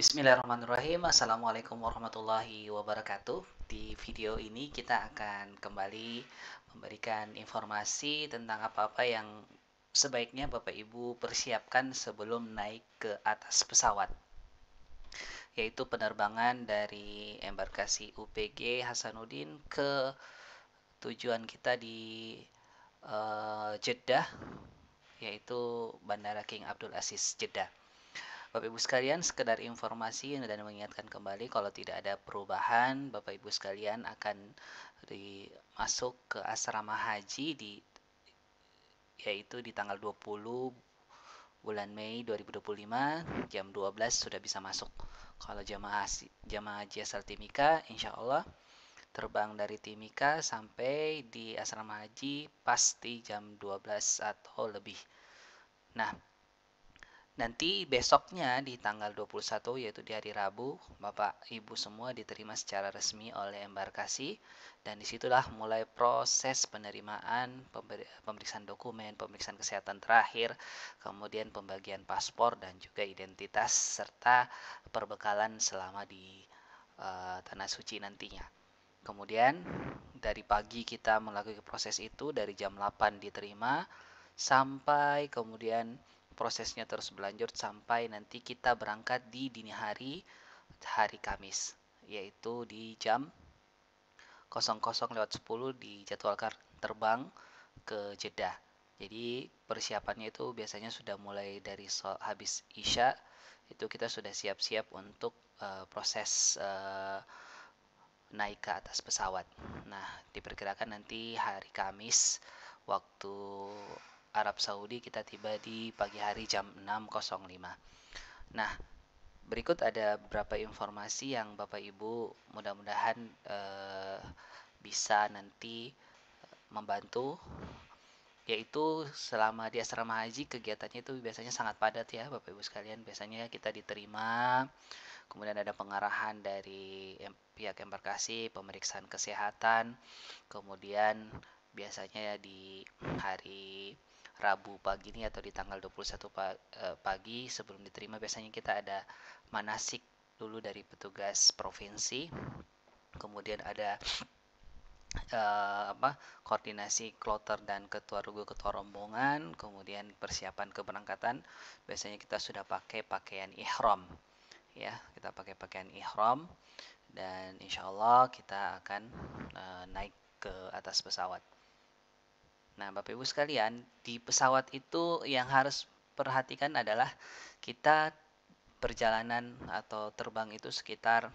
Bismillahirrahmanirrahim. Assalamualaikum warahmatullahi wabarakatuh. Di video ini kita akan kembali memberikan informasi tentang apa-apa yang sebaiknya Bapak Ibu persiapkan sebelum naik ke atas pesawat, yaitu penerbangan dari embarkasi UPG Hasanuddin ke tujuan kita di Jeddah, yaitu Bandara King Abdul Aziz Jeddah. Bapak Ibu sekalian, sekedar informasi dan mengingatkan kembali kalau tidak ada perubahan, Bapak Ibu sekalian akan masuk ke asrama haji yaitu di tanggal 20 bulan Mei 2025 jam 12 sudah bisa masuk. Kalau jamaah haji asal Timika, insya Allah terbang dari Timika sampai di asrama haji pasti jam 12 atau lebih. Nah, nanti besoknya di tanggal 21 yaitu di hari Rabu, Bapak Ibu semua diterima secara resmi oleh embarkasi dan disitulah mulai proses penerimaan, pemeriksaan dokumen, pemeriksaan kesehatan terakhir, kemudian pembagian paspor dan juga identitas serta perbekalan selama di Tanah Suci nantinya. Kemudian dari pagi kita melakukan proses itu dari jam 8 diterima sampai kemudian prosesnya terus berlanjut sampai nanti kita berangkat di dini hari Kamis, yaitu di jam 00.10 dijadwalkan terbang ke Jeddah. Jadi persiapannya itu biasanya sudah mulai dari habis Isya itu kita sudah siap-siap untuk proses naik ke atas pesawat. Nah, diperkirakan nanti hari Kamis waktu Arab Saudi kita tiba di pagi hari jam 6.05. Nah, berikut ada beberapa informasi yang Bapak Ibu mudah-mudahan bisa nanti membantu, yaitu selama di asrama haji kegiatannya itu biasanya sangat padat ya Bapak Ibu sekalian. Biasanya kita diterima, kemudian ada pengarahan dari pihak embarkasi, pemeriksaan kesehatan, kemudian biasanya di hari Rabu pagi ini atau di tanggal 21 pagi sebelum diterima biasanya kita ada manasik dulu dari petugas provinsi, kemudian ada koordinasi kloter dan ketua rugu ketua rombongan, kemudian persiapan keberangkatan biasanya kita sudah pakai pakaian ihram ya, kita pakai pakaian ihram dan insya Allah kita akan naik ke atas pesawat. Nah, Bapak Ibu sekalian, di pesawat itu yang harus perhatikan adalah kita perjalanan atau terbang itu sekitar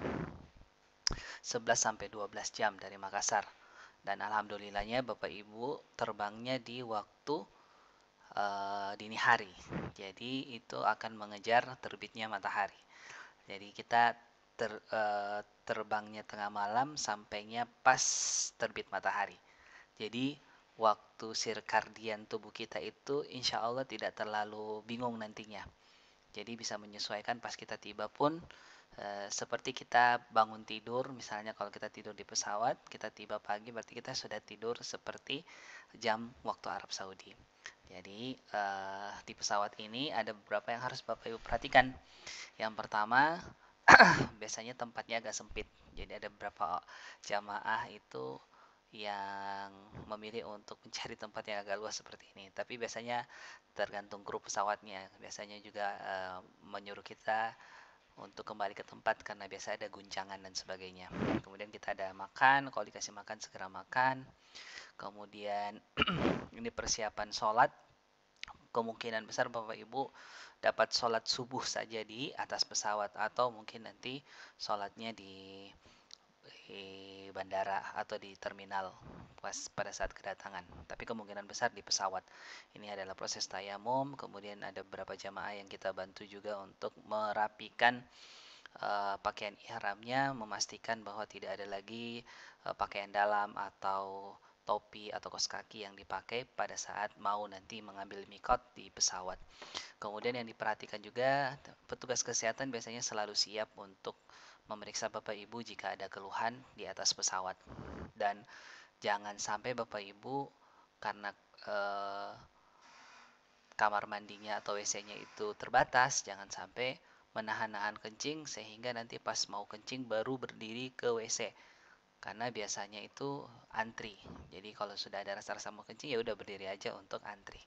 11-12 jam dari Makassar. Dan alhamdulillahnya Bapak Ibu terbangnya di waktu dini hari. Jadi itu akan mengejar terbitnya matahari. Jadi kita terbangnya tengah malam sampainya pas terbit matahari. Jadi waktu sirkadian tubuh kita itu insya Allah tidak terlalu bingung nantinya. Jadi bisa menyesuaikan pas kita tiba pun seperti kita bangun tidur, misalnya kalau kita tidur di pesawat, kita tiba pagi berarti kita sudah tidur seperti jam waktu Arab Saudi. Jadi di pesawat ini ada beberapa yang harus Bapak Ibu perhatikan. Yang pertama, biasanya tempatnya agak sempit. Jadi ada beberapa jamaah itu yang memilih untuk mencari tempat yang agak luas seperti ini. Tapi biasanya tergantung grup pesawatnya. Biasanya juga menyuruh kita untuk kembali ke tempat karena biasa ada guncangan dan sebagainya. Kemudian kita ada makan, kalau dikasih makan segera makan. Kemudian ini persiapan sholat. Kemungkinan besar Bapak Ibu dapat sholat subuh saja di atas pesawat atau mungkin nanti sholatnya di bandara atau di terminal pada saat kedatangan. Tapi kemungkinan besar di pesawat. Ini adalah proses tayamum. Kemudian ada beberapa jamaah yang kita bantu juga untuk merapikan pakaian ihramnya, memastikan bahwa tidak ada lagi pakaian dalam atau topi atau kaos kaki yang dipakai pada saat mau nanti mengambil mikot di pesawat. Kemudian yang diperhatikan juga, petugas kesehatan biasanya selalu siap untuk memeriksa Bapak Ibu jika ada keluhan di atas pesawat. Dan jangan sampai Bapak Ibu karena kamar mandinya atau WC-nya itu terbatas, jangan sampai menahan-nahan kencing sehingga nanti pas mau kencing baru berdiri ke WC. Karena biasanya itu antri. Jadi kalau sudah ada rasa-rasa mau kencing ya udah berdiri aja untuk antri.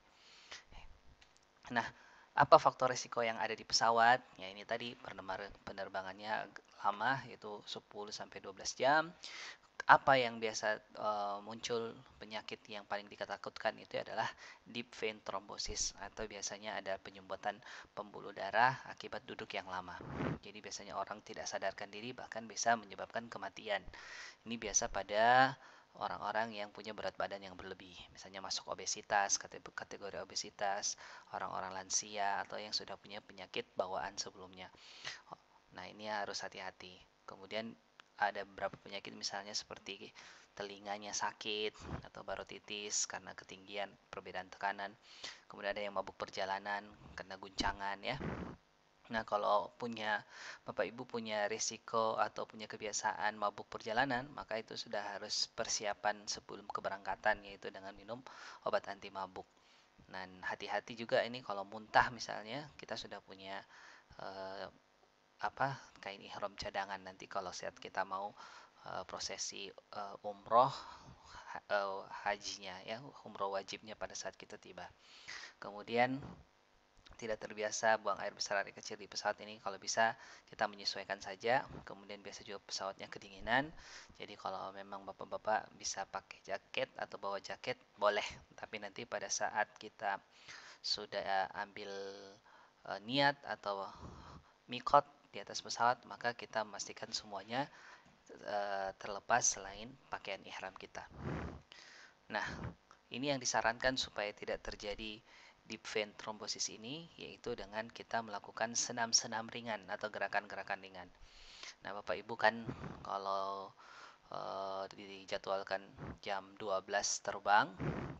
Nah, apa faktor resiko yang ada di pesawat? Ya ini tadi penerbangannya lama yaitu 10 sampai 12 jam. Apa yang biasa muncul penyakit yang paling diketakukan itu adalah deep vein thrombosis atau biasanya ada penyumbatan pembuluh darah akibat duduk yang lama. Jadi biasanya orang tidak sadarkan diri bahkan bisa menyebabkan kematian. Ini biasa pada orang-orang yang punya berat badan yang berlebih, misalnya masuk obesitas, kategori obesitas, orang-orang lansia, atau yang sudah punya penyakit bawaan sebelumnya. Nah, ini harus hati-hati. Kemudian ada beberapa penyakit misalnya seperti telinganya sakit atau barotitis karena ketinggian perbedaan tekanan. Kemudian ada yang mabuk perjalanan karena guncangan ya. Nah, kalau Bapak Ibu punya risiko atau punya kebiasaan mabuk perjalanan, maka itu sudah harus persiapan sebelum keberangkatan, yaitu dengan minum obat anti mabuk. Dan hati-hati juga ini kalau muntah misalnya, kita sudah punya eh, kain ihram cadangan nanti kalau saat kita mau prosesi umroh hajinya ya, umroh wajibnya pada saat kita tiba. Kemudian tidak terbiasa buang air besar air kecil di pesawat ini, kalau bisa kita menyesuaikan saja. Kemudian biasa juga pesawatnya kedinginan, jadi kalau memang bapak-bapak bisa pakai jaket atau bawa jaket boleh, tapi nanti pada saat kita sudah ambil niat atau mikot di atas pesawat, maka kita memastikan semuanya terlepas selain pakaian ihram kita. Nah, ini yang disarankan supaya tidak terjadi deep vein thrombosis ini, yaitu dengan kita melakukan senam-senam ringan atau gerakan-gerakan ringan. Nah, Bapak Ibu kan kalau dijadwalkan jam 12 terbang,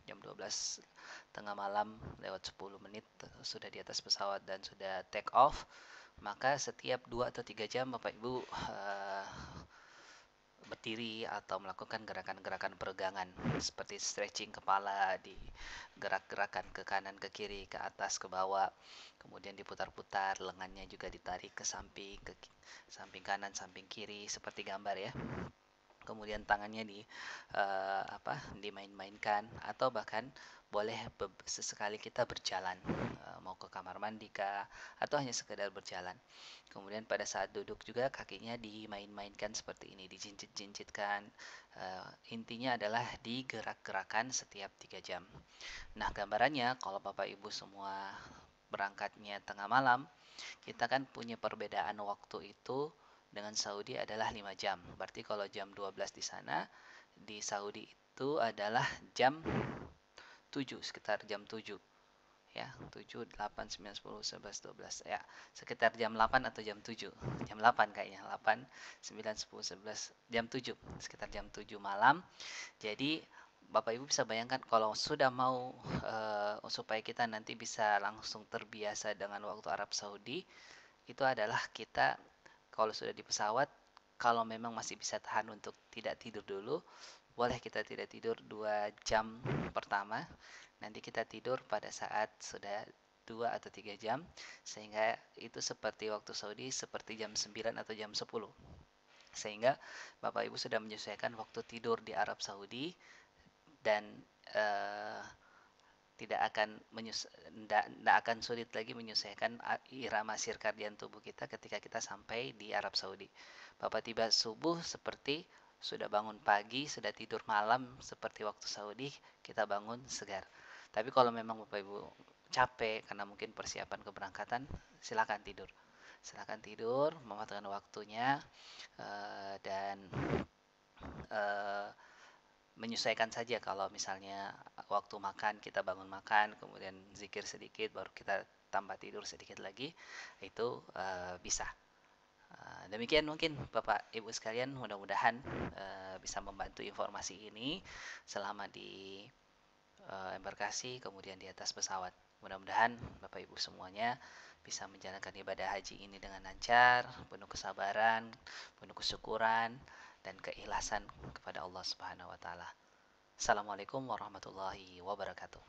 jam 12 tengah malam lewat 10 menit sudah di atas pesawat dan sudah take off, maka setiap 2 atau 3 jam Bapak Ibu berdiri atau melakukan gerakan-gerakan peregangan seperti stretching kepala, di gerak-gerakan ke kanan, ke kiri, ke atas, ke bawah, kemudian diputar-putar, lengannya juga ditarik ke samping, samping kanan, samping kiri seperti gambar ya. Kemudian tangannya dimain-mainkan, atau bahkan boleh sesekali kita berjalan, mau ke kamar mandi kah, atau hanya sekedar berjalan. Kemudian pada saat duduk juga kakinya dimain-mainkan seperti ini, dijinjit-jinjitkan. Intinya adalah digerak-gerakan setiap 3 jam. Nah, gambarannya kalau Bapak Ibu semua berangkatnya tengah malam, kita kan punya perbedaan waktu itu dengan Saudi adalah 5 jam. Berarti kalau jam 12 di sana, di Saudi itu adalah jam 7, sekitar jam 7. Ya, 7, 8, 9, 10, 11, 12. Ya, sekitar jam 8 atau jam 7. Jam 8 kayaknya. 8, 9, 10, 11, jam 7. Sekitar jam 7 malam. Jadi Bapak Ibu bisa bayangkan kalau sudah mau supaya kita nanti bisa langsung terbiasa dengan waktu Arab Saudi, itu adalah kita kalau sudah di pesawat, kalau memang masih bisa tahan untuk tidak tidur dulu, boleh kita tidak tidur 2 jam pertama. Nanti kita tidur pada saat sudah 2 atau 3 jam, sehingga itu seperti waktu Saudi, seperti jam 9 atau jam 10. Sehingga Bapak Ibu sudah menyesuaikan waktu tidur di Arab Saudi, dan tidak akan sulit lagi menyesuaikan irama sirkadian tubuh kita ketika kita sampai di Arab Saudi. Bapak tiba subuh seperti sudah bangun pagi, sudah tidur malam seperti waktu Saudi, kita bangun segar. Tapi kalau memang Bapak Ibu capek karena mungkin persiapan keberangkatan, silakan tidur. Silakan tidur, mematangkan waktunya, dan menyesuaikan saja. Kalau misalnya waktu makan kita bangun makan, kemudian zikir sedikit, baru kita tambah tidur sedikit lagi, itu bisa. Demikian mungkin Bapak Ibu sekalian, mudah-mudahan bisa membantu informasi ini selama di embarkasi kemudian di atas pesawat. Mudah-mudahan Bapak Ibu semuanya bisa menjalankan ibadah haji ini dengan lancar, penuh kesabaran, penuh kesyukuran, dan keikhlasan kepada Allah Subhanahu wa taala. Assalamualaikum warahmatullahi wabarakatuh.